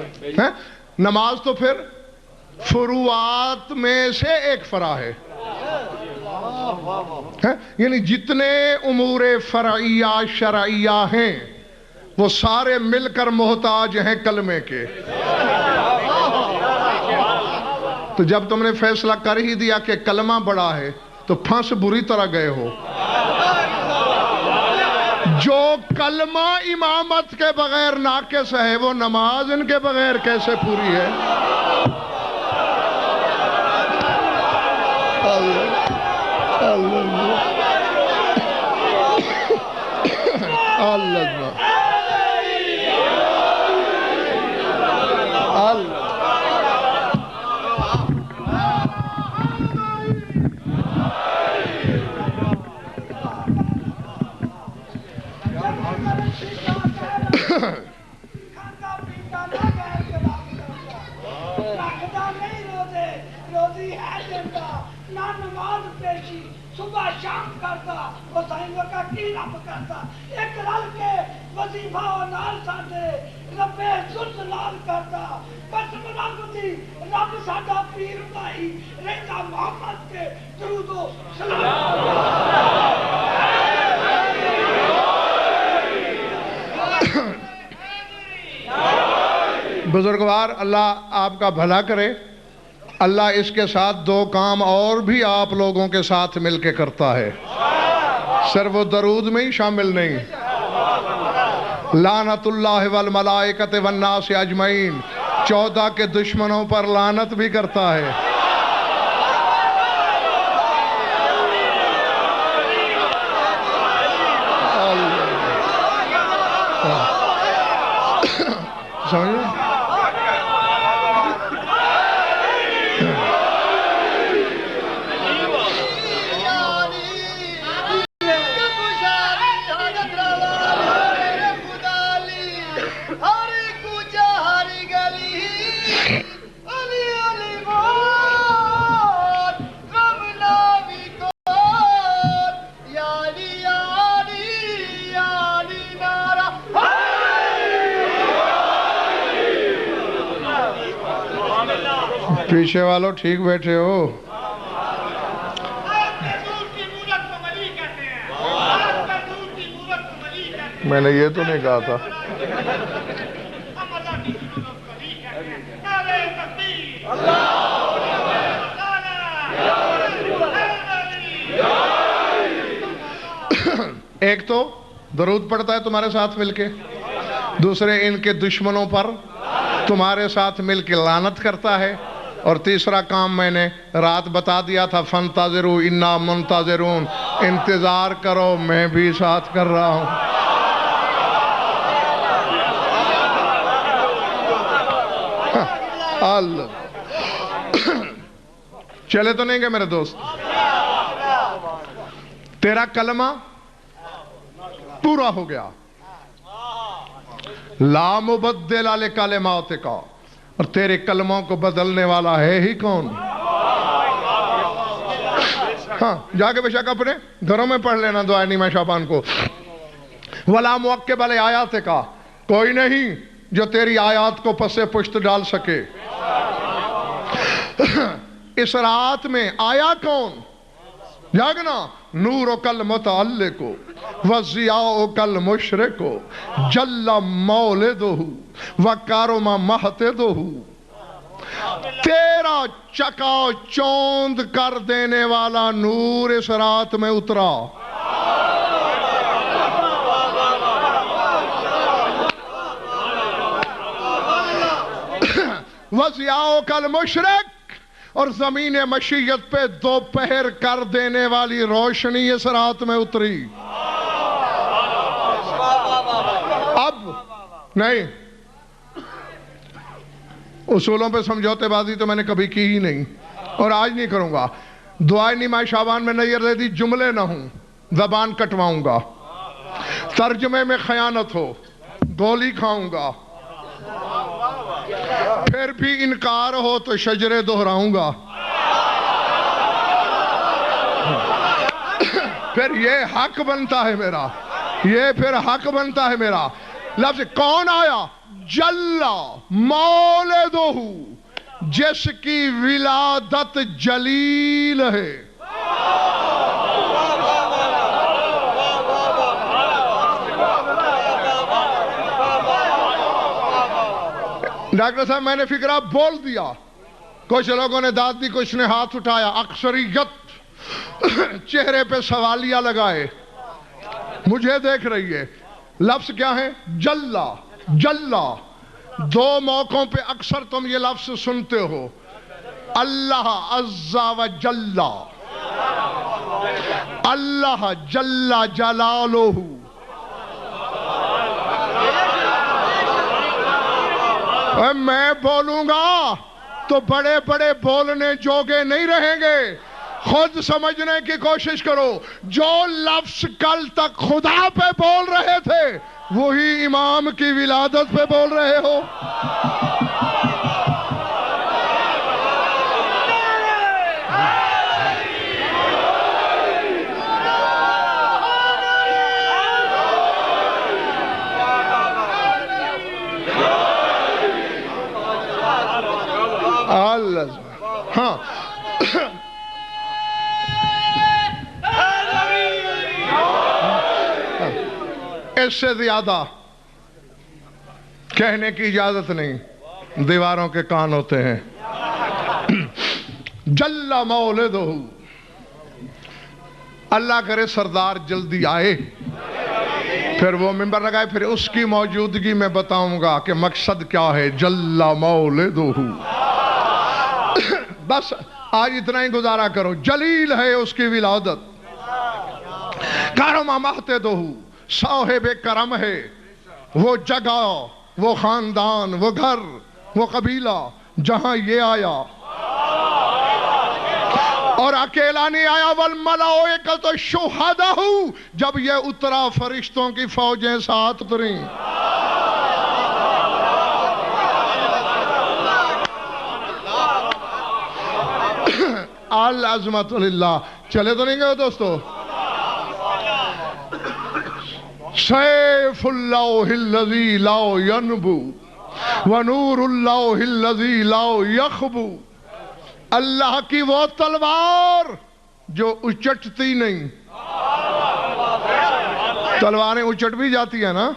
ہیں؟ نماز تو پھر فروعات میں سے ایک فرع ہے، یعنی جتنے امور فرعیہ شرعیہ ہیں وہ سارے مل کر محتاج ہیں کلمے کے۔ تو جب تم نے فیصلہ کر ہی دیا کہ کلمہ بڑا ہے تو پھنس بری طرح گئے ہو۔ جو کلمہ امامت کے بغیر ناقص ہے وہ نماز ان کے بغیر کیسے پوری ہے؟ صبح شام کرتا وہ سائنگوں کا کی رب کرتا ایک رل کے وظیفہ و نال ساندے رب زلد لال کرتا بس رب دی رب ساڈا پیر بھائی رہتا محمد کے درود و سلام۔ بزرگوار اللہ آپ کا بھلا کرے۔ اللہ اس کے ساتھ دو کام اور بھی آپ لوگوں کے ساتھ مل کے کرتا ہے، صرف وہ درود میں ہی شامل نہیں۔ لعنت اللہ والملائکۃ والناس اجمعین، 14 کے دشمنوں پر لعنت بھی کرتا ہے۔ سمجھو؟ پیچھے والوں ٹھیک بیٹھے ہو؟ میں نے یہ تو نہیں کہا تھا۔ ایک تو درود پڑھتا ہے تمہارے ساتھ مل کے، دوسرے ان کے دشمنوں پر تمہارے ساتھ مل کے لعنت کرتا ہے، اور تیسرا کام میں نے رات بتا دیا تھا، فانتظروا انا منتظرون، انتظار کرو میں بھی ساتھ کر رہا ہوں۔ اللہ چلے تو نہیں گے میرے دوست؟ تیرا کلمہ پورا ہو گیا، لا مبدل لکلماتک، اور تیرے کلموں کو بدلنے والا ہے ہی کون؟ ہاں جا کے بے شک اپنے گھروں میں پڑھ لینا دعائے نیمہ شعبان کو۔ وَلَا مُعَقِّبَ لِآیَاتِکَ، کوئی نہیں جو تیری آیات کو پس پشت ڈال سکے۔ اس رات میں آیا کون؟ جاگنا، نور کل متعلق وضیاء کل مشرق جل مولدہ وکرم محتدہ، تیرا چکا چوند کر دینے والا نور اس رات میں اترا۔ وضیاء کل مشرق، اور زمین مشیت پہ دوپہر کر دینے والی روشنی اس رات میں اتری۔ اب نہیں، اصولوں پہ سمجھوتے بازی تو میں نے کبھی کی ہی نہیں اور آج نہیں کروں گا۔ دعائے نیمہ شعبان میں نظر دے دی جملے نہ ہوں، زبان کٹواؤں گا، ترجمے میں خیانت ہو گولی کھاؤں گا، پھر بھی انکار ہو تو شجرے دہراؤں گا، پھر یہ حق بنتا ہے میرا، یہ پھر حق بنتا ہے میرا لفظ کون آیا؟ جلا مولدہ، جس کی ولادت جلیل ہے. ڈاکٹر صاحب میں نے فکرہ بول دیا، کچھ لوگوں نے داد دی، کچھ نے ہاتھ اٹھایا، اکثریت چہرے پہ سوالیہ لگائے. مجھے دیکھ رہی ہے. لفظ کیا ہے؟ جلا. جلا دو موقعوں پہ اکثر تم یہ لفظ سنتے ہو، اللہ عز و جل، اللہ جل جلالہ. میں بولوں گا تو بڑے بڑے بولنے جوگے نہیں رہیں گے. خود سمجھنے کی کوشش کرو. جو لفظ کل تک خدا پہ بول رہے تھے وہی امام کی ولادت پہ بول رہے ہو. ہاں اس سے زیادہ کہنے کی اجازت نہیں، دیواروں کے کان ہوتے ہیں. جل مولدہ، اللہ کرے سردار جلدی آئے، پھر وہ منبر لگائے، پھر اس کی موجودگی میں بتاؤں گا کہ مقصد کیا ہے. جل مولدہ، بس آج اتنا ہی گزارا کرو. جلیل ہے اس کی ولادت. کرم محتدہ، صاحب کرم ہے. وہ جگہ، وہ خاندان، وہ گھر، وہ قبیلہ جہاں یہ آیا، اور اکیلا نہیں آیا. والملائکۃ شہدہ، جب یہ اترا فرشتوں کی فوجیں ساتھ اتریں. العظمت للہ. چلے تو نہیں گئے دوستو؟ سیف اللہ الذی لا ینبو ونور اللہ الذی لا یخبو. اللہ کی وہ تلوار جو اچٹتی نہیں. تلواریں اچٹ بھی جاتی ہیں نا،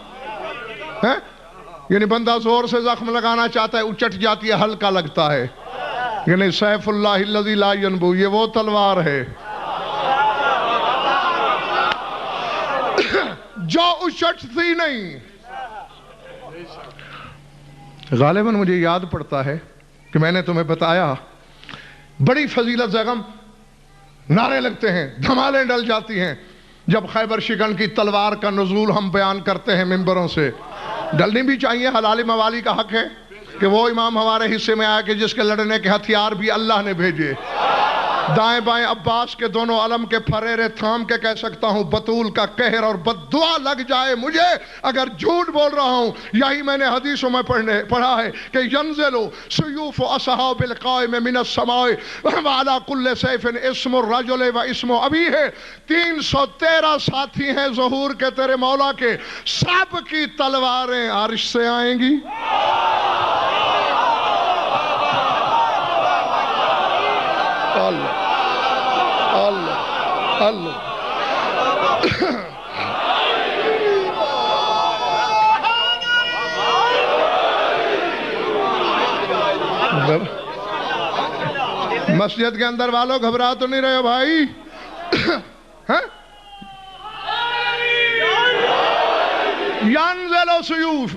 یعنی بندہ زور سے زخم لگانا چاہتا ہے، اچٹ جاتی ہے، ہلکا لگتا ہے. یعنی سیف اللہ الذی لا ینبو، یہ وہ تلوار ہے جو اچٹتی نہیں. غالباً مجھے یاد پڑتا ہے کہ میں نے تمہیں بتایا بڑی فضیلت زغم نعرے لگتے ہیں، دھمالیں ڈل جاتی ہیں جب خیبر شکن کی تلوار کا نزول ہم بیان کرتے ہیں منبروں سے. ڈلنی بھی چاہیے، حلال موالی کا حق ہے کہ وہ امام ہمارے حصے میں آیا کہ جس کے لڑنے کے ہتھیار بھی اللہ نے بھیجے. دائیں بائیں عباس کے دونوں علم کے پھریرے تھام کے کہہ سکتا ہوں بطول کا قہر اور بددعا لگ جائے مجھے اگر جھوٹ بول رہا ہوں. یہی میں نے حدیثوں میں پڑھا ہے کہ ینزل سیوف اصحاب القائم من السماء وعلی کل سیف اسم الرجل و اسم ابیہ. 313 ساتھی ہیں ظہور کے تیرے مولا کے، سب کی تلواریں عرش سے آئیں گی. اللہ اللہ اللہ. مسجد کے اندر والوں گھبرا تو نہیں رہے ہو بھائی؟ ینزل سیوف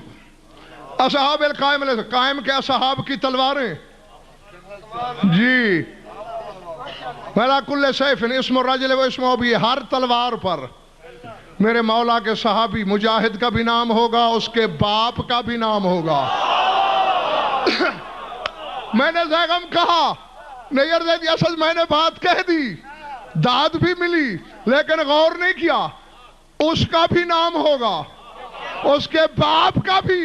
اصحاب القائم، قائم کے اصحاب کی تلواریں جی. وَلَا كُلِّ سَيْفٍ اسم الرجل و اسم ابی، ہر تلوار پر میرے مولا کے صحابی مجاہد کا بھی نام ہوگا، اس کے باپ کا بھی نام ہوگا. میں نے زیغم کہا نہیں عرض دی، اصل میں نے بات کہہ دی، داد بھی ملی لیکن غور نہیں کیا. اس کا بھی نام ہوگا، اس کے باپ کا بھی.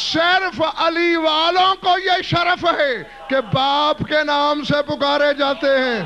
صرف علی والوں کو یہ شرف ہے کہ باپ کے نام سے پکارے جاتے ہیں.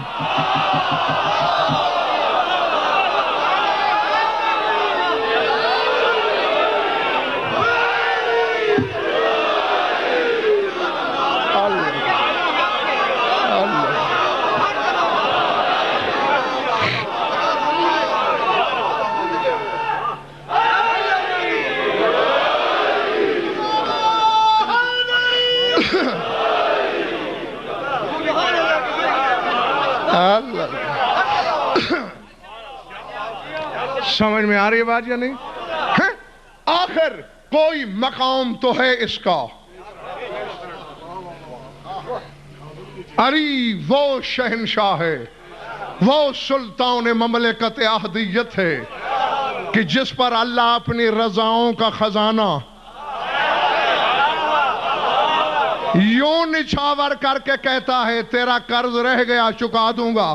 سمجھ میں آ رہی ہے بات یا نہیں؟ آخر کوئی مقام تو ہے اس کا. علی وہ شہنشاہ ہے، وہ سلطان مملکت احدیت ہے کہ جس پر اللہ اپنی رضاؤں کا خزانہ یوں نچھاور کر کے کہتا ہے تیرا قرض رہ گیا چکا دوں گا.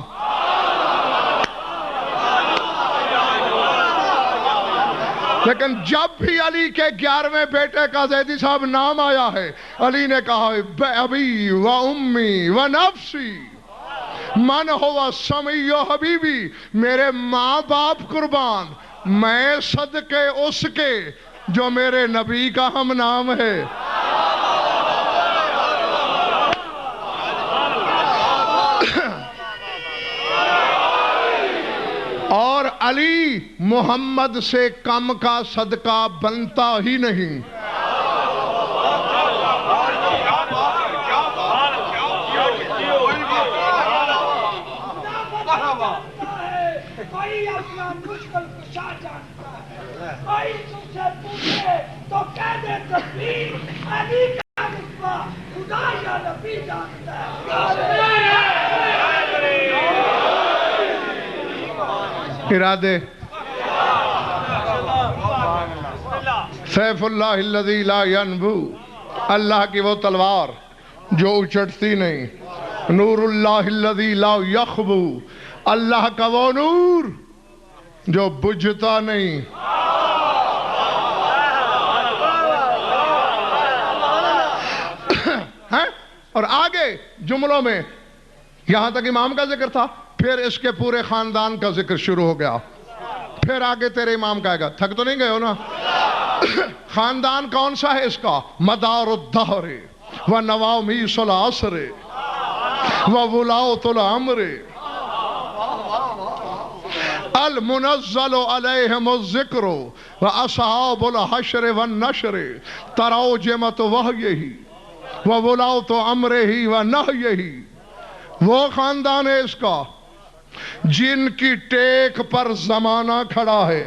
لیکن جب بھی علی کے 11ویں بیٹے کا زیدی صاحب نام آیا ہے، علی نے کہا ابی و امی و نفسی من ہوا سمی و حبیبی، میرے ماں باپ قربان، میں صدقے اس کے جو میرے نبی کا ہم نام ہے. اور علی محمد سے کم کا صدقہ بنتا ہی نہیں. کوئی اپنا مشکل کشا جانتا ہے، کوئی تم سے پوچھے تو کہہ دے تسبیح، علی کا رتبہ خدا یا نبی جانتا ہے. ارادے سیف اللہ الذی لا ینبو، اللہ کی وہ تلوار جو اچٹتی نہیں. نور اللہ الذی لا یخبو، اللہ کا وہ نور جو بجھتا نہیں. اور آگے جملوں میں یہاں تک امام کا ذکر تھا، پھر اس کے پورے خاندان کا ذکر شروع ہو گیا. پھر آگے تیرے امام کا آئے گا. تھک تو نہیں گئے ہو نا؟ خاندان کون سا ہے اس کا؟ مدار الدہر و نوامیس العصر و ولاۃ الامر المنزل علیہم الذکر و اصحاب الحشر والنشر تراجمت وحیہ و ولاۃ امرہ و نہیہ. وہ خاندان ہے اس کا جن کی ٹیک پر زمانہ کھڑا ہے.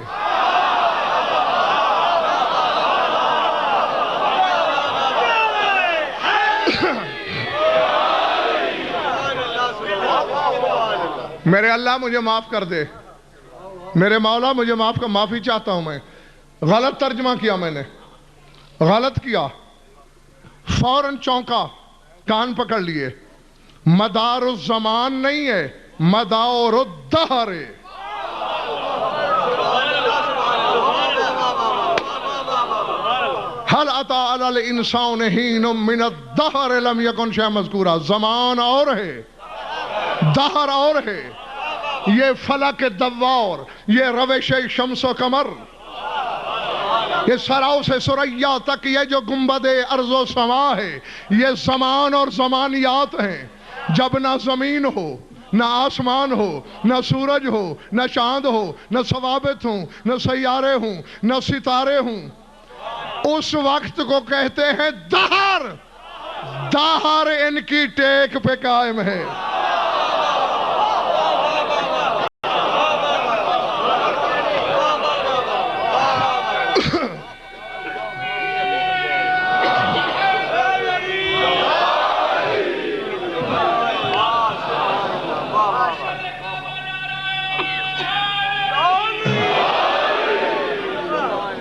میرے اللہ مجھے معاف کر دے، میرے مولا مجھے معاف کر، معافی چاہتا ہوں میں. غلط ترجمہ کیا میں نے، غلط کیا، فوراً چونکا، کان پکڑ لیے. مدار الزمان نہیں ہے، مدار الدہر. حل اتی علی الانسان حین من الدہر لم یکن شیئا مذکورا. زمان اور ہے، دہر اور ہے. یہ فلک دوار، یہ روش شمس و قمر، یہ سراؤ سے سریا تک یہ جو گنبد ارض و سما ہے، یہ زمان اور زمانیات ہیں. جب نہ زمین ہو، نہ آسمان ہو، نہ سورج ہو، نہ چاند ہو، نہ ثوابت ہوں، نہ سیارے ہوں، نہ ستارے ہوں، اس وقت کو کہتے ہیں دہر. دہر ان کی ٹیک پہ قائم ہے.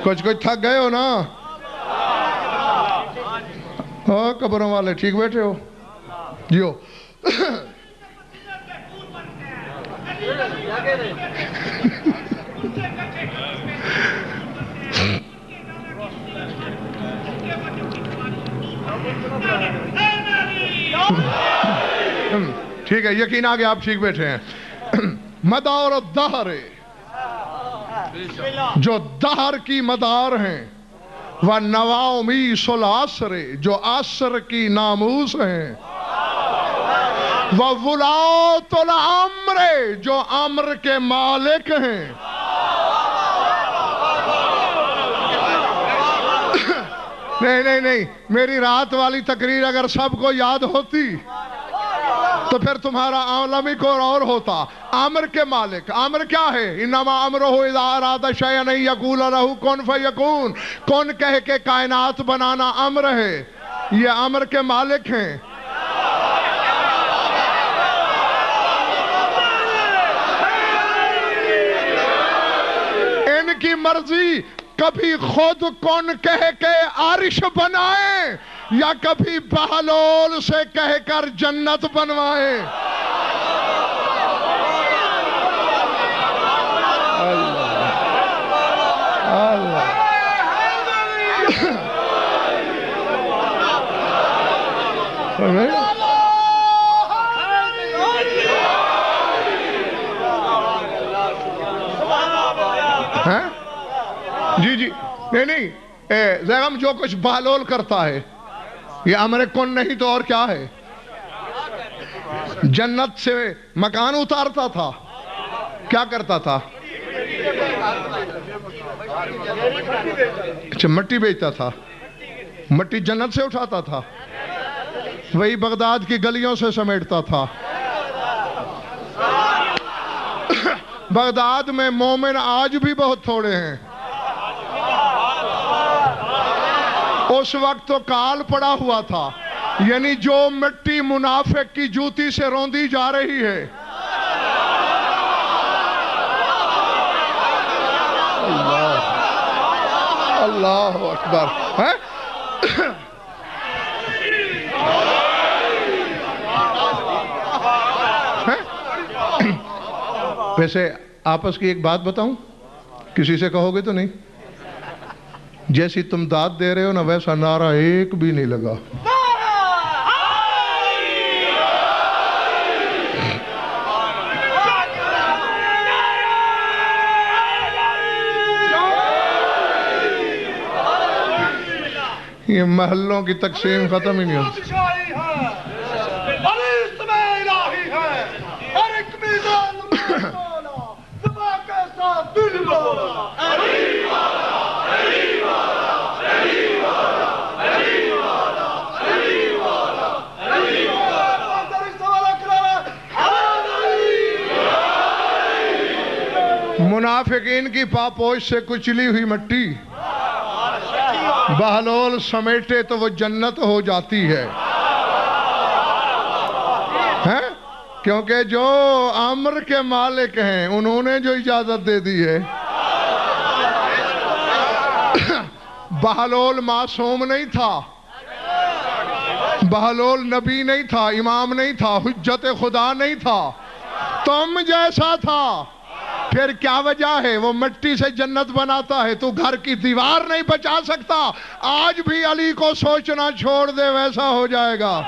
کچھ تھک گئے ہو نا؟ ہاں قبروں والے ٹھیک بیٹھے ہو جیو. ٹھیک ہے، یقین آگے آپ ٹھیک بیٹھے ہیں. مدار الدہر، جو دہر کی مدار ہیں، و نوامیس العصر، جو عصر کی ناموس ہیں، و ولاۃ الامر، جو امر کے مالک ہیں. نہیں، میری رات والی تقریر اگر سب کو یاد ہوتی تو پھر تمہارا عالم ہی کوئی اور ہوتا. امر کے مالک. امر کیا ہے؟ انما امرہ اذا اراد شیئا ان یقول لہ کن فیکون. کن کہہ کے کائنات بنانا امر ہے. یہ امر کے مالک ہیں. ان کی مرضی کبھی خود کن کہہ کے عرش بنائیں یا کبھی بہلول سے کہہ کر جنت بنوائیں. اللہ جی جی نہیں زیغم جو کچھ بہلول کرتا ہے یہ امر کن نہیں تو اور کیا ہے؟ جنت سے مکان اتارتا تھا. کیا کرتا تھا؟ اچھا مٹی بیچتا تھا. مٹی جنت سے اٹھاتا تھا. وہی بغداد کی گلیوں سے سمیٹتا تھا. بغداد میں مومن آج بھی بہت تھوڑے ہیں. اس وقت تو کال پڑا ہوا تھا. یعنی جو مٹی منافق کی جوتی سے روندی جا رہی ہے. اللہ اکبر. ویسے آپس کی ایک بات بتاؤں, کسی سے کہو گے تو نہیں؟ جیسی تم داد دے رہے ہو نا ویسا نعرہ ایک بھی نہیں لگا. یہ محلوں کی تقسیم ختم ہی نہیں ہوتی. منافقین کی پاپوش سے کچلی ہوئی مٹی بہلول سمیٹے تو وہ جنت ہو جاتی ہے. کیونکہ جو امر کے مالک ہیں انہوں نے جو اجازت دے دی ہے. بہلول معصوم نہیں تھا. بہلول نبی نہیں تھا, امام نہیں تھا, حجت خدا نہیں تھا, تم جیسا تھا. پھر کیا وجہ ہے؟ وہ مٹی سے جنت بناتا ہے. تو گھر کی دیوار نہیں بچا سکتا. آج بھی علی کو سوچنا چھوڑ دے ویسا ہو جائے گا.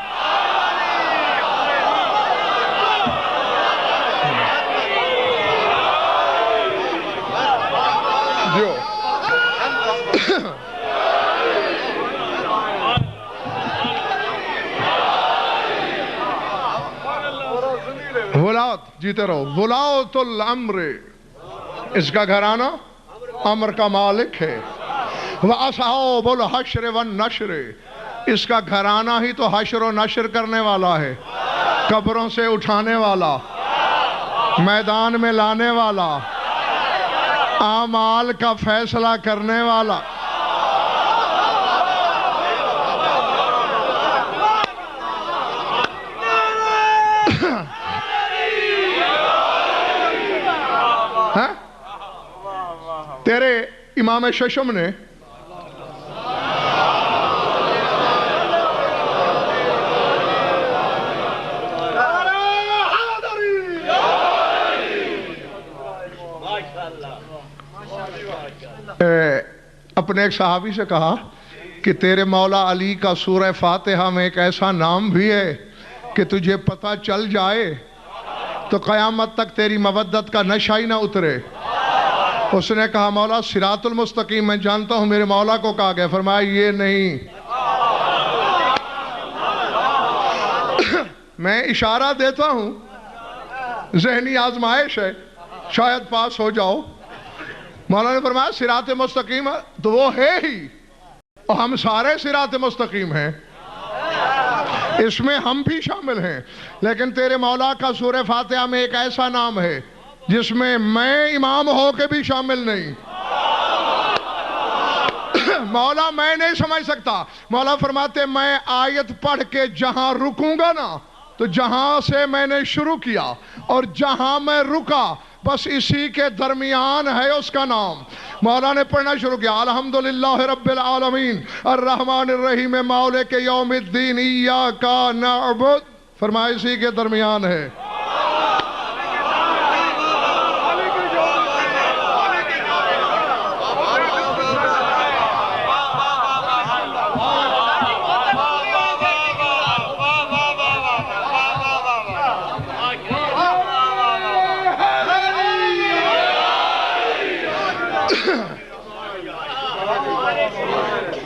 جو ولات جیتے رہو. ولات الامر, اس کا گھرانہ امر کا مالک ہے. وَأَصْحَابُ الْحَشْرِ وَالنَّشْرِ, اس کا گھرانہ ہی تو حشر و نشر کرنے والا ہے. قبروں سے اٹھانے والا, میدان میں لانے والا, اعمال کا فیصلہ کرنے والا. تیرے امام ششم نے اپنے ایک صحابی سے کہا کہ تیرے مولا علی کا سورہ فاتحہ میں ایک ایسا نام بھی ہے کہ تجھے پتہ چل جائے تو قیامت تک تیری مودت کا نشہ ہی نہ اترے. اس نے کہا مولا صراط المستقیم میں جانتا ہوں, میرے مولا کو کہا گیا. فرمایا یہ نہیں, میں اشارہ دیتا ہوں, ذہنی آزمائش ہے, شاید پاس ہو جاؤ. مولا نے فرمایا صراط مستقیم تو وہ ہے ہی, اور ہم سارے صراط مستقیم ہیں. اس میں ہم بھی شامل ہیں، لیکن تیرے مولا کا سورہ فاتحہ میں ایک ایسا نام ہے جس میں امام ہو کے بھی شامل نہیں۔ مولا میں نہیں سمجھ سکتا، مولا فرماتے میں آیت پڑھ کے جہاں رکوں گا نا تو جہاں سے میں نے شروع کیا اور جہاں میں رکا بس اسی کے درمیان ہے اس کا نام۔ مولا نے پڑھنا شروع کیا الحمدللہ رب العالمین الرحمن الرحیم مالک یوم الدین ایاک نعبد، فرمایا اسی کے درمیان ہے۔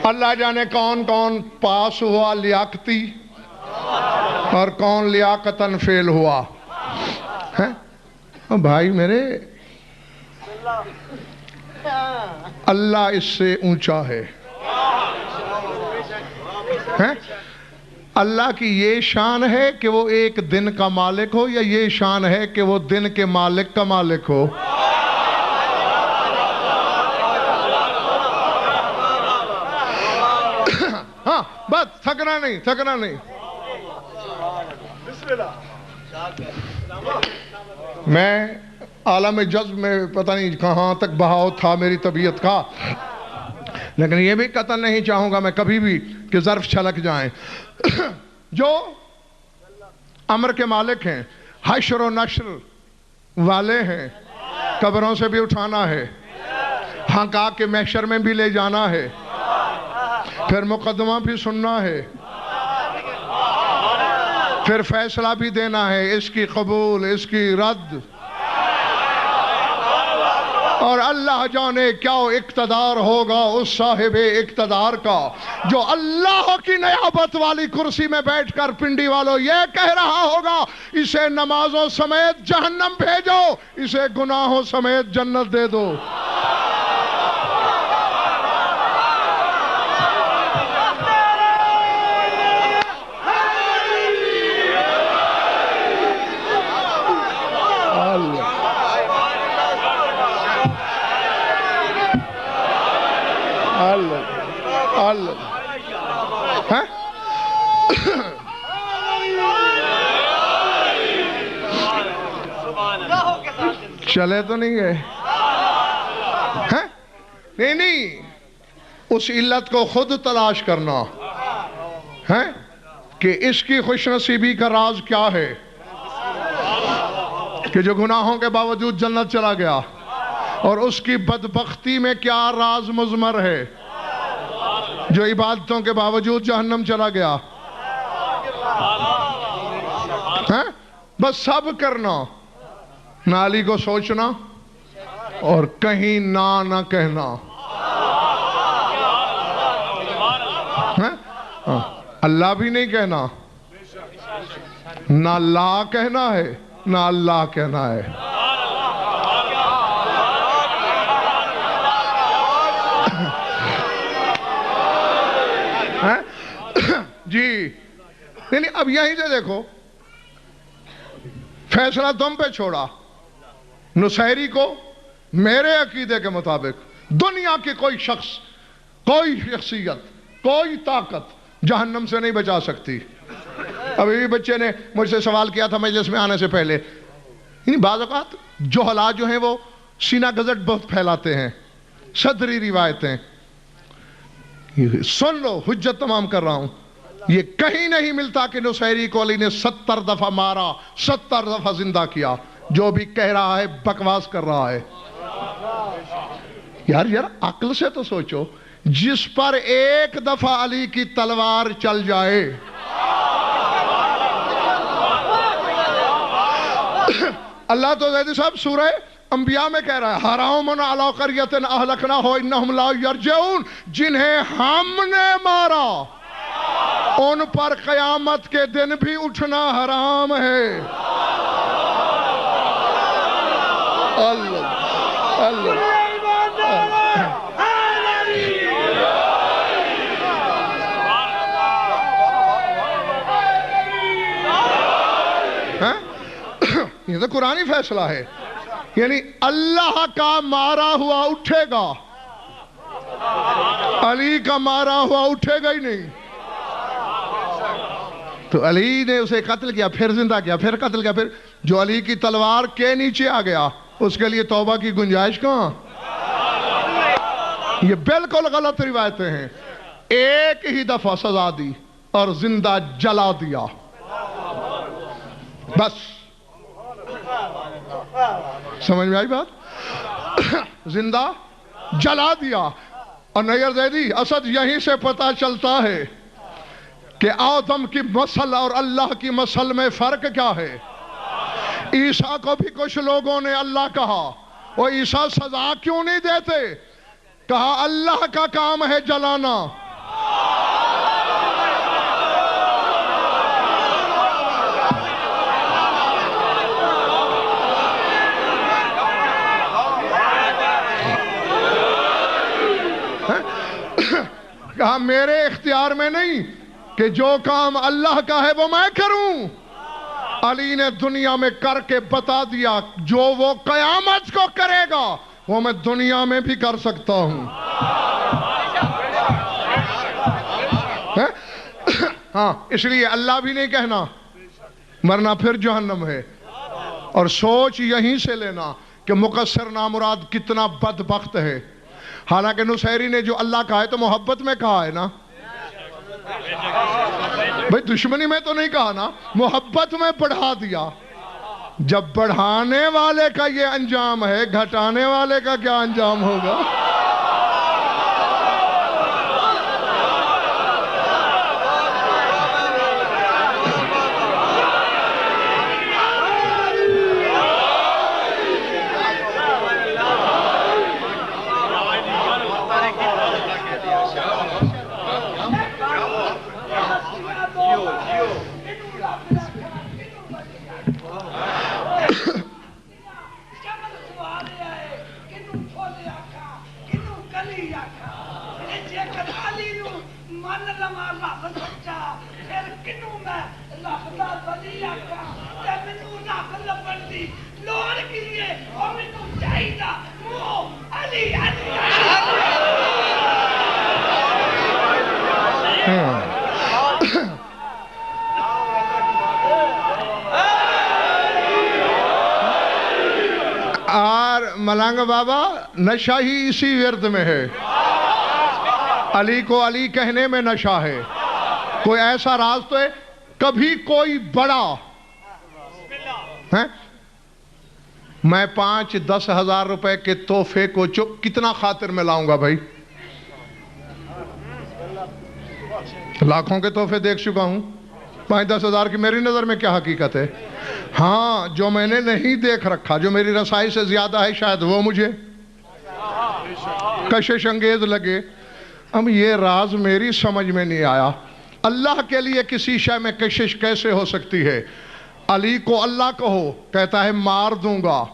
اللہ جانے کون کون پاس ہوا لیاقتی اور کون لیاقتاً فیل ہوا ہے۔ بھائی میرے اللہ اس سے اونچا ہے۔ اللہ کی یہ شان ہے کہ وہ ایک دن کا مالک ہو یا یہ شان ہے کہ وہ دن کے مالک کا مالک ہو؟ ہاں بس تھکنا نہیں۔ میں عالم جذب میں پتہ نہیں کہاں تک بہاؤ تھا میری طبیعت کا، لیکن یہ بھی قطعاً نہیں چاہوں گا میں کبھی بھی کہ ظرف چھلک جائیں۔ جو امر کے مالک ہیں، حشر و نشر والے ہیں، قبروں سے بھی اٹھانا ہے، ہنکا کے محشر میں بھی لے جانا ہے، پھر مقدمہ بھی سننا ہے، پھر فیصلہ بھی دینا ہے، اس کی قبول اس کی رد، اور اللہ جانے کیا اقتدار ہوگا اس صاحب اقتدار کا جو اللہ کی نیابت والی کرسی میں بیٹھ کر پنڈی والوں یہ کہہ رہا ہوگا اسے نمازوں سمیت جہنم بھیجو، اسے گناہوں سمیت جنت دے دو۔ چلے تو نہیں گئے؟ نہیں، اس علت کو خود تلاش کرنا ہے کہ اس کی خوش نصیبی کا راز کیا ہے کہ جو گناہوں کے باوجود جنت چلا گیا، اور اس کی بدبختی میں کیا راز مضمر ہے جو عبادتوں کے باوجود جہنم چلا گیا۔ بس سب کرنا، نالی کو سوچنا اور کہیں نہ کہنا۔ اللہ بھی نہیں کہنا، نہ لا کہنا ہے نہ اللہ کہنا ہے۔ جی نہیں، اب یہیں سے دیکھو، فیصلہ تم پہ چھوڑا۔ نصیری کو میرے عقیدے کے مطابق دنیا کی کوئی شخص، کوئی شخصیت، کوئی طاقت جہنم سے نہیں بچا سکتی۔ ابھی بھی بچے نے مجھ سے سوال کیا تھا مجلس میں آنے سے پہلے، بعض اوقات جہلا جو ہیں وہ سینہ گزٹ بہت پھیلاتے ہیں، صدری روایتیں سن لو، حجت تمام کر رہا ہوں۔ یہ کہیں نہیں ملتا کہ نصیری کو علی نے 70 دفعہ مارا، 70 دفعہ زندہ کیا۔ جو بھی کہہ رہا ہے بکواس کر رہا ہے۔ یار عقل سے تو سوچو، جس پر ایک دفعہ علی کی تلوار چل جائے، اللہ تو زیدی صاحب سورہ انبیاء میں کہہ رہا ہے حرام علی قریۃ اہلکناہا انہم لا یرجعون، جنہیں ہم نے مارا ان پر قیامت کے دن بھی اٹھنا حرام ہے۔ اللہ اللہ یہ تو قرآنی فیصلہ ہے، یعنی اللہ کا مارا ہوا اٹھے گا، علی کا مارا ہوا اٹھے گا ہی نہیں۔ تو علی نے اسے قتل کیا، پھر زندہ کیا، پھر قتل کیا، پھر جو علی کی تلوار کے نیچے آ گیا اس کے لیے توبہ کی گنجائش کہاں؟ یہ بالکل غلط روایتیں ہیں۔ ایک ہی دفعہ سزا دی اور زندہ جلا دیا، بس۔ سمجھ میں آئی بات؟ زندہ جلا دیا۔ اور نیئر زیدی اسد یہیں سے پتہ چلتا ہے کہ آدم کی مسل اور اللہ کی مسل میں فرق کیا ہے۔ عیسیٰ کو بھی کچھ لوگوں نے اللہ کہا، وہ عیسیٰ سزا کیوں نہیں دیتے؟ کہا اللہ کا کام ہے جلانا۔ کہا میرے اختیار میں نہیں کہ جو کام اللہ کا ہے وہ میں کروں۔ علی نے دنیا میں کر کے بتا دیا جو وہ قیامت کو کرے گا وہ میں دنیا میں بھی کر سکتا ہوں۔ ہاں، اس لیے اللہ بھی نہیں کہنا ورنہ پھر جہنم ہے۔ اور سوچ یہیں سے لینا کہ مقصر نامراد کتنا بدبخت ہے۔ حالانکہ نصیری نے جو اللہ کہا ہے تو محبت میں کہا ہے نا بھئی، دشمنی میں تو نہیں کہا نا، محبت میں بڑھا دیا۔ جب بڑھانے والے کا یہ انجام ہے، گھٹانے والے کا کیا انجام ہوگا؟ اور ملنگ بابا نشہ ہی اسی ورد میں ہے۔ علی کو علی کہنے میں نشہ ہے۔ کوئی ایسا راز تو ہے کبھی کوئی بڑا ہے؟ میں 5-10 ہزار روپے کے تحفے کو کتنا خاطر میں لاؤں گا بھائی؟ لاکھوں کے تحفے دیکھ چکا ہوں، 5-10 ہزار کی میری نظر میں کیا حقیقت ہے؟ ہاں، جو میں نے نہیں دیکھ رکھا، جو میری رسائی سے زیادہ ہے، شاید وہ مجھے کشش انگیز لگے۔ اب یہ راز میری سمجھ میں نہیں آیا، اللہ کے لیے کسی شے میں کشش کیسے ہو سکتی ہے؟ علی کو اللہ کہو، کہتا ہے مار دوں گا۔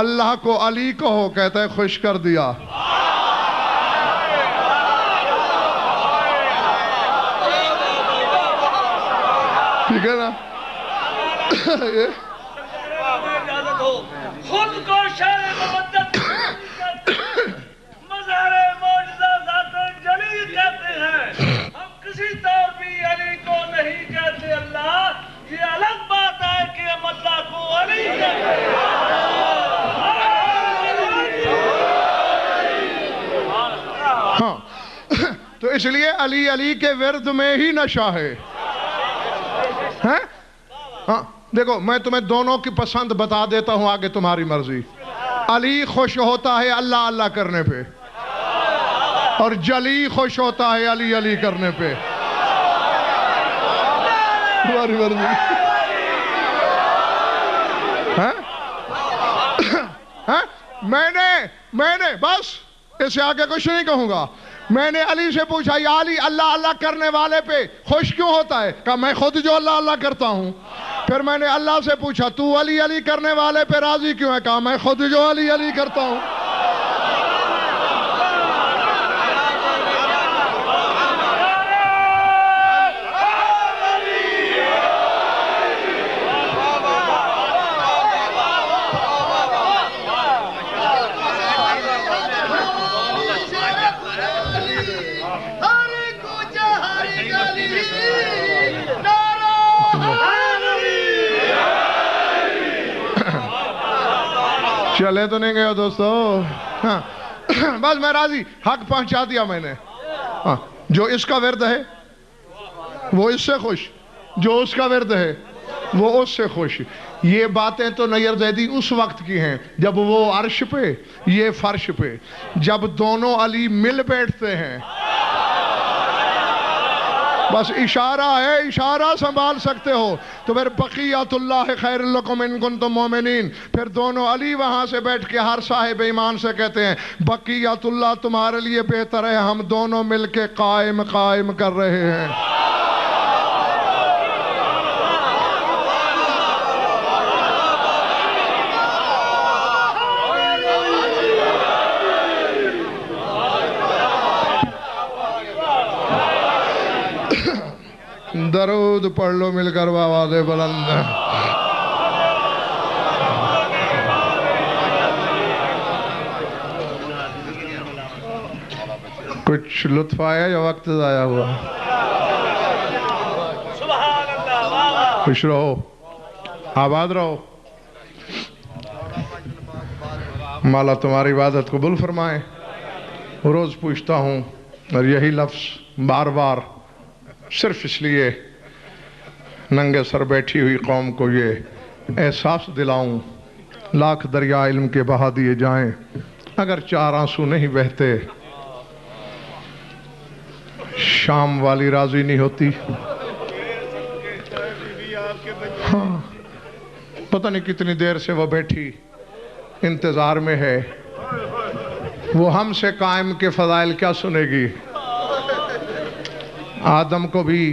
اللہ کو علی کہو، کہتا ہے خوش کر دیا۔ ٹھیک ہے نا؟ خود کو شہر مودت مظہر معجزہ ذات جلیل کہتے ہیں، ہم کسی طور بھی علی کو نہیں کہتے اللہ، یہ الگ بات ہے کہ ہم اللہ کو علی کہتے ہیں۔ ہاں، تو اس لیے علی علی کے ورد میں ہی نشہ ہے۔ ہاں، دیکھو میں تمہیں دونوں کی پسند بتا دیتا ہوں، آگے تمہاری مرضی۔ علی خوش ہوتا ہے اللہ اللہ کرنے پہ، اور جلی خوش ہوتا ہے علی علی کرنے پہ۔ تمہاری مرضی۔ میں نے بس اس سے آگے کچھ نہیں کہوں گا۔ میں نے علی سے پوچھا یا علی اللہ اللہ کرنے والے پہ خوش کیوں ہوتا ہے؟ کہا میں خود جو اللہ اللہ کرتا ہوں۔ پھر میں نے اللہ سے پوچھا تو علی علی کرنے والے پہ راضی کیوں ہے؟ کہا میں خود جو علی علی کرتا ہوں۔ چلے تو نہیں گئے دوستو؟ ہاں بس میں راضی، حق پہنچا دیا میں نے. ہاں جو اس کا ورد ہے وہ اس سے خوش، جو اس کا ورد ہے وہ اس سے خوش. یہ باتیں تو نیر زیدی اس وقت کی ہیں جب وہ عرش پہ یہ فرش پہ، جب دونوں علی مل بیٹھتے ہیں. بس اشارہ ہے، اشارہ سنبھال سکتے ہو تو پھر بقیت اللہ خیر لکم ان کنتم مومنین. پھر دونوں علی وہاں سے بیٹھ کے ہر صاحب ایمان سے کہتے ہیں بقیت اللہ تمہارے لیے بہتر ہے، ہم دونوں مل کے قائم کر رہے ہیں. درود پڑھ لو مل کر آواز بلند. کچھ لطف آیا یا وقت ضائع ہوا؟ خوش رہو، آباد رہو، مولا تمہاری عبادت قبول فرمائے. روز پوچھتا ہوں اور یہی لفظ بار بار صرف اس لیے ننگے سر بیٹھی ہوئی قوم کو یہ احساس دلاؤں لاکھ دریا علم کے بہا دیے جائیں اگر 4 آنسو نہیں بہتے شام والی راضی نہیں ہوتی. ہاں پتہ نہیں کتنی دیر سے وہ بیٹھی انتظار میں ہے، وہ ہم سے قائم کے فضائل کیا سنے گی. آدم کو بھی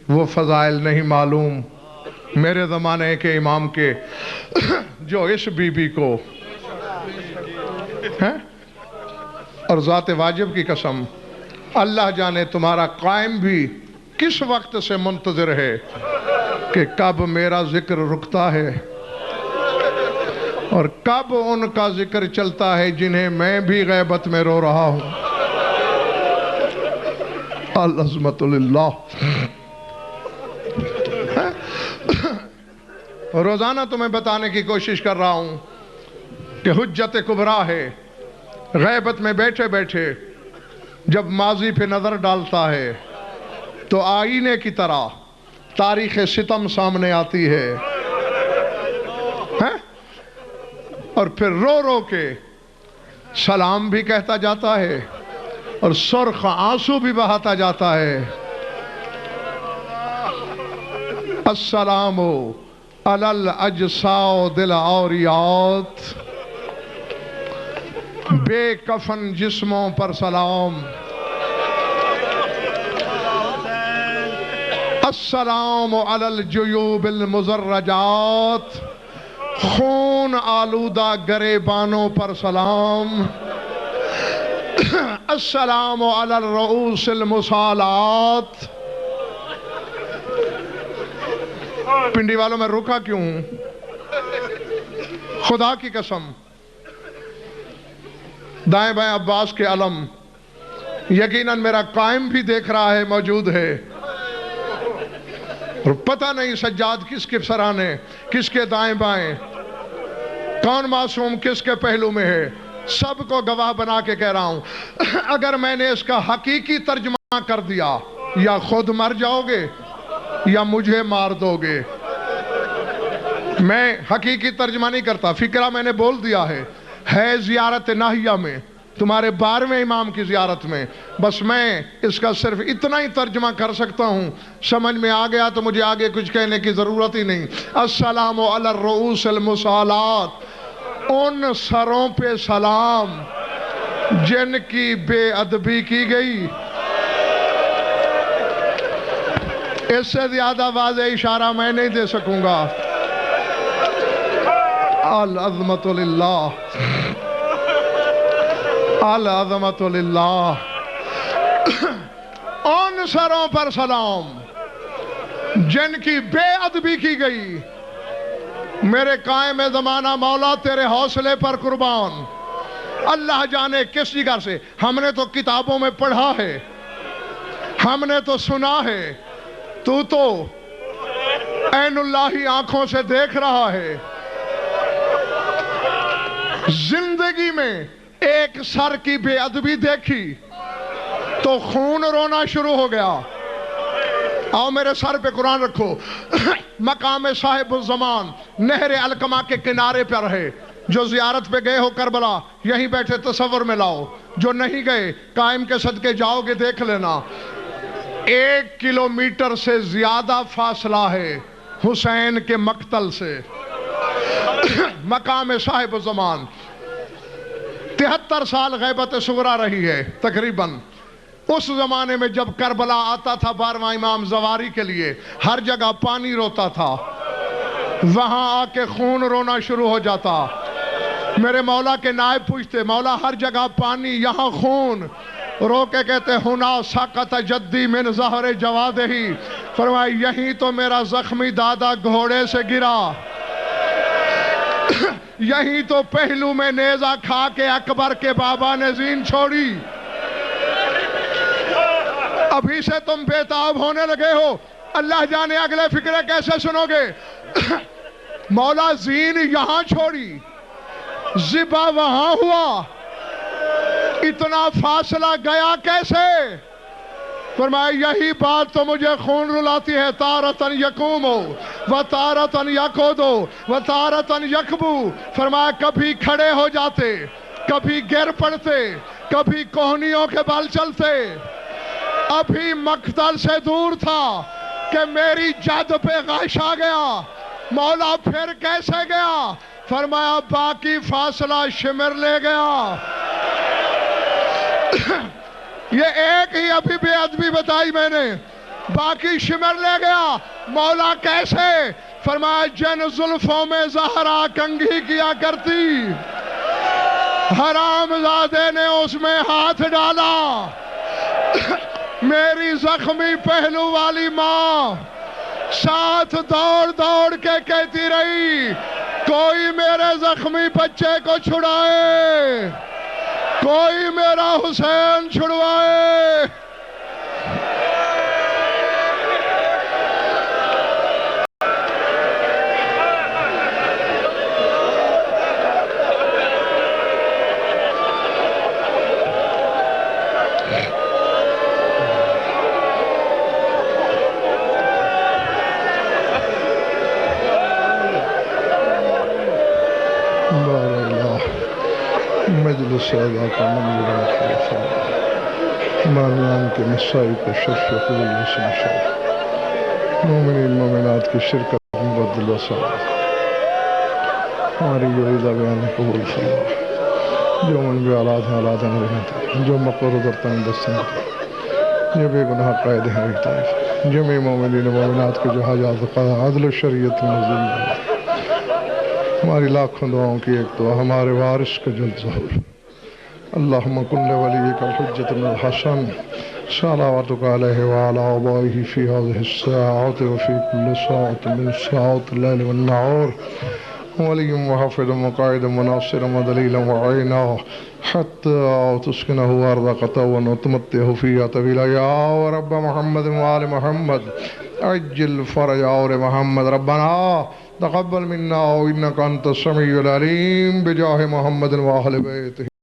وہ فضائل نہیں معلوم میرے زمانے کے امام کے جو اس بی بی کو اور ذات واجب کی قسم اللہ جانے تمہارا قائم بھی کس وقت سے منتظر ہے کہ کب میرا ذکر رکتا ہے اور کب ان کا ذکر چلتا ہے جنہیں میں بھی غیبت میں رو رہا ہوں. العظمت للہ. روزانہ تمہیں بتانے کی کوشش کر رہا ہوں کہ حجت کبریٰ ہے غیبت میں بیٹھے بیٹھے جب ماضی پہ نظر ڈالتا ہے تو آئینے کی طرح تاریخ ستم سامنے آتی ہے اور پھر رو رو کے سلام بھی کہتا جاتا ہے اور سرخ آنسو بھی بہاتا جاتا ہے. السلام علی الاجساء دلعوریات، بے کفن جسموں پر سلام. السلام علی الجیوب المزرجات، خون آلودہ گریبانوں پر سلام. السلام علی الرؤوس المصالات. پنڈی والوں میں رکا کیوں ہوں؟ خدا کی قسم دائیں بائیں عباس کے علم یقیناً میرا قائم بھی دیکھ رہا ہے، موجود ہے، اور پتہ نہیں سجاد کس کے سرانے، کس کے دائیں بائیں، کون معصوم کس کے پہلو میں ہے. سب کو گواہ بنا کے کہہ رہا ہوں اگر میں نے اس کا حقیقی ترجمہ کر دیا یا خود مر جاؤ گے یا مجھے مار دو گے. میں حقیقی ترجمہ نہیں کرتا، فکرہ میں نے بول دیا ہے زیارت ناہیہ میں تمہارے 12ویں امام کی زیارت میں. بس میں اس کا صرف اتنا ہی ترجمہ کر سکتا ہوں، سمجھ میں آ گیا تو مجھے آگے کچھ کہنے کی ضرورت ہی نہیں. السلام علی الرؤوس المصالات، ان سروں پہ سلام جن کی بے ادبی کی گئی. اس سے زیادہ واضح اشارہ میں نہیں دے سکوں گا. العظمت للہ، العظمت للہ. ان سروں پر سلام جن کی بے ادبی کی گئی. میرے قائم زمانہ مولا تیرے حوصلے پر قربان. اللہ جانے کس جگہ سے ہم نے تو کتابوں میں پڑھا ہے، ہم نے تو سنا ہے، تو عین اللہ آنکھوں سے دیکھ رہا ہے. زندگی میں ایک سر کی بے ادبی دیکھی تو خون رونا شروع ہو گیا. آؤ میرے سر پہ قرآن رکھو. مقام صاحب الزمان نہر علقمہ کے کنارے پہ رہے. جو زیارت پہ گئے ہو کربلا یہیں بیٹھے تصور میں لاؤ. جو نہیں گئے قائم کے صدقے جاؤ گے دیکھ لینا. 1 کلومیٹر سے زیادہ فاصلہ ہے حسین کے مقتل سے. مقام صاحب الزمان 73 سال غیبت صغرا رہی ہے تقریباً. اس زمانے میں جب کربلا آتا تھا 12واں امام زواری کے لیے ہر جگہ پانی روتا تھا. وہاں آ کے خون رونا شروع ہو جاتا. میرے مولا کے نائب پوچھتے مولا ہر جگہ پانی یہاں خون. رو کے کہتے ہنا سقط جدی من ظہر جوادہی. فرمایا یہی تو میرا زخمی دادا گھوڑے سے گرا. یہی تو پہلو میں نیزہ کھا کے اکبر کے بابا نے زین چھوڑی. ابھی سے تم بےتاب ہونے لگے ہو. اللہ جانے اگلے فکرے کیسے سنو گے. مولا زین یہاں چھوڑی ذبح وہاں ہوا. اتنا فاصلہ گیا کیسے؟ فرمایا یہی بات تو مجھے خون رلاتی ہے. تارتن یقومو و تارتن یقودو و تارتن یقبو. فرمایا کبھی کھڑے ہو جاتے کبھی گر پڑتے کبھی کوہنیوں کے بل چلتے. ابھی مقتل سے دور تھا کہ میری جد پہ غش آ گیا. مولا پھر کیسے گیا؟ فرمایا باقی فاصلہ شمر لے گیا. یہ ایک ہی ابھی بے ادبی بتائی میں نے. باقی شمر لے گیا. مولا کیسے؟ فرمایا جن زلفوں میں زہرا کنگھی کیا کرتی حرام زادے نے اس میں ہاتھ ڈالا. میری زخمی پہلو والی ماں ساتھ دوڑ دوڑ کے کہتی رہی کوئی میرے زخمی بچے کو چھڑائے کوئی میرا حسین چھڑوائے. مجلس اعلیٰ کا منظر مانیان کے مسائی کو شرف قبول حسن شرف مومنین مومنات کی شرکت مرد الوسعہ. ہماری جو عیدہ بیان قبول فرما. جو من بھی آلات ہیں آلات ہیں رحمت. جو مقر ادرتا ہیں دستیں جو بے گناہ قائد ہیں رہتا. جمعی مومنین مومنات کے جو حاجات عدل و شریعت نظر. ہماری لاکھوں دعاؤں کی ایک دعا ہمارے وارث کا جلد ظہور. اللہم کن ولیک الحجت بن الحسن صلواتک علیہ وعلی آبائہ فی هذه الساعة وفی کل ساعة من ساعات اللیل والنہار. ولی وحفظ وقائد وناصر ودلیل وعینا حتی تسکنہ ارضک طوعا وتمتعہ فیہا طویلا. یا رب محمد وآل محمد عجل فرج آل محمد. ربنا تقبل منا انک انت السمیع العلیم بجاہ محمد وآل بیتہ.